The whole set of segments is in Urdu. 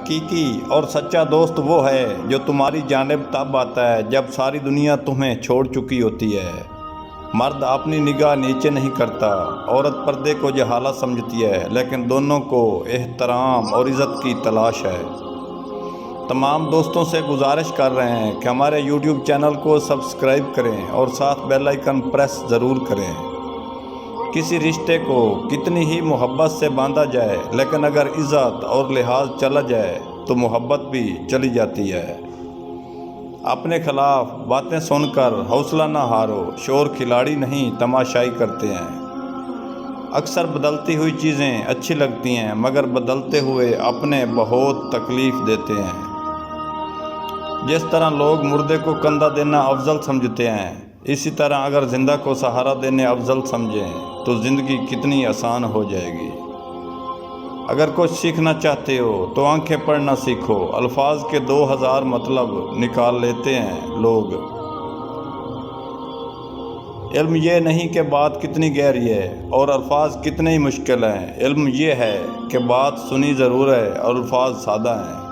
حقیقی اور سچا دوست وہ ہے جو تمہاری جانب تب آتا ہے جب ساری دنیا تمہیں چھوڑ چکی ہوتی ہے۔ مرد اپنی نگاہ نیچے نہیں کرتا، عورت پردے کو جہالت سمجھتی ہے، لیکن دونوں کو احترام اور عزت کی تلاش ہے۔ تمام دوستوں سے گزارش کر رہے ہیں کہ ہمارے YouTube چینل کو سبسکرائب کریں اور ساتھ بیل آئیکن پریس ضرور کریں۔ کسی رشتے کو کتنی ہی محبت سے باندھا جائے، لیکن اگر عزت اور لحاظ چلا جائے تو محبت بھی چلی جاتی ہے۔ اپنے خلاف باتیں سن کر حوصلہ نہ ہارو، شور کھلاڑی نہیں تماشائی کرتے ہیں۔ اکثر بدلتی ہوئی چیزیں اچھی لگتی ہیں، مگر بدلتے ہوئے اپنے بہت تکلیف دیتے ہیں۔ جس طرح لوگ مردے کو کندھا دینا افضل سمجھتے ہیں، اسی طرح اگر زندہ کو سہارا دینے افضل سمجھیں تو زندگی کتنی آسان ہو جائے گی۔ اگر کچھ سیکھنا چاہتے ہو تو آنکھیں پڑھنا سیکھو۔ الفاظ کے 2000 مطلب نکال لیتے ہیں لوگ۔ علم یہ نہیں کہ بات کتنی گہری ہے اور الفاظ کتنے ہی مشکل ہیں، علم یہ ہے کہ بات سنی ضرور ہے اور الفاظ سادہ ہیں۔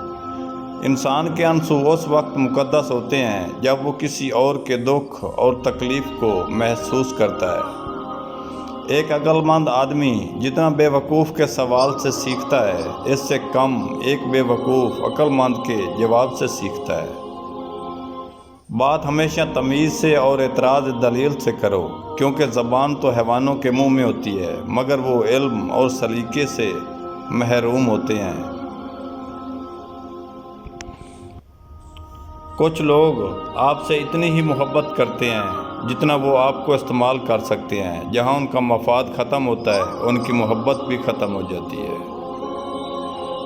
انسان کے آنسو اس وقت مقدس ہوتے ہیں جب وہ کسی اور کے دکھ اور تکلیف کو محسوس کرتا ہے۔ ایک عقل مند آدمی جتنا بے وقوف کے سوال سے سیکھتا ہے، اس سے کم ایک بے وقوف عقل مند کے جواب سے سیکھتا ہے۔ بات ہمیشہ تمیز سے اور اعتراض دلیل سے کرو، کیونکہ زبان تو حیوانوں کے منہ میں ہوتی ہے، مگر وہ علم اور سلیقے سے محروم ہوتے ہیں۔ کچھ لوگ آپ سے اتنی ہی محبت کرتے ہیں جتنا وہ آپ کو استعمال کر سکتے ہیں۔ جہاں ان کا مفاد ختم ہوتا ہے، ان کی محبت بھی ختم ہو جاتی ہے۔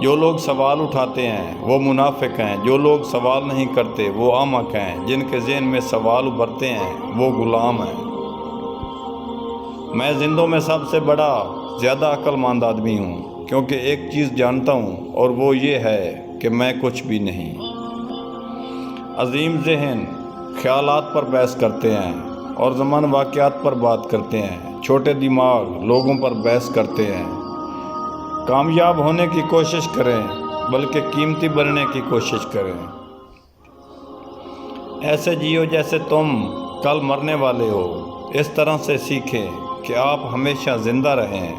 جو لوگ سوال اٹھاتے ہیں وہ منافق ہیں، جو لوگ سوال نہیں کرتے وہ احمق ہیں، جن کے ذہن میں سوال ابھرتے ہیں وہ غلام ہیں۔ میں زندوں میں سب سے بڑا زیادہ عقل مند آدمی ہوں، کیونکہ ایک چیز جانتا ہوں اور وہ یہ ہے کہ میں کچھ بھی نہیں۔ عظیم ذہن خیالات پر بحث کرتے ہیں اور زمان واقعات پر بات کرتے ہیں، چھوٹے دماغ لوگوں پر بحث کرتے ہیں۔ کامیاب ہونے کی کوشش کریں، بلکہ قیمتی بننے کی کوشش کریں۔ ایسے جیو جیسے تم کل مرنے والے ہو، اس طرح سے سیکھیں کہ آپ ہمیشہ زندہ رہیں۔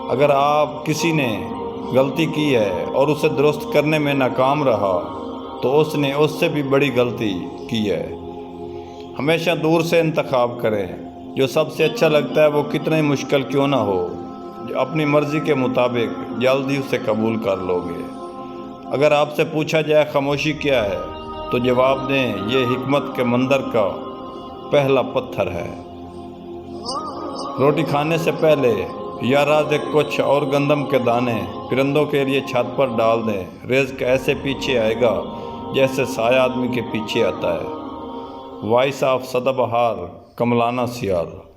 اگر آپ کسی نے غلطی کی ہے اور اسے درست کرنے میں ناکام رہا تو اس نے اس سے بھی بڑی غلطی کی ہے۔ ہمیشہ دور سے انتخاب کریں، جو سب سے اچھا لگتا ہے وہ کتنا ہی مشکل کیوں نہ ہو، جو اپنی مرضی کے مطابق جلدی اسے قبول کر لو گے۔ اگر آپ سے پوچھا جائے خاموشی کیا ہے تو جواب دیں، یہ حکمت کے مندر کا پہلا پتھر ہے۔ روٹی کھانے سے پہلے یا راز کچھ اور گندم کے دانے پرندوں کے لیے چھت پر ڈال دیں، رزق ایسے پیچھے آئے گا جیسے سایہ آدمی کے پیچھے آتا ہے۔ وائس آف سدا بہار، کملانا سیال۔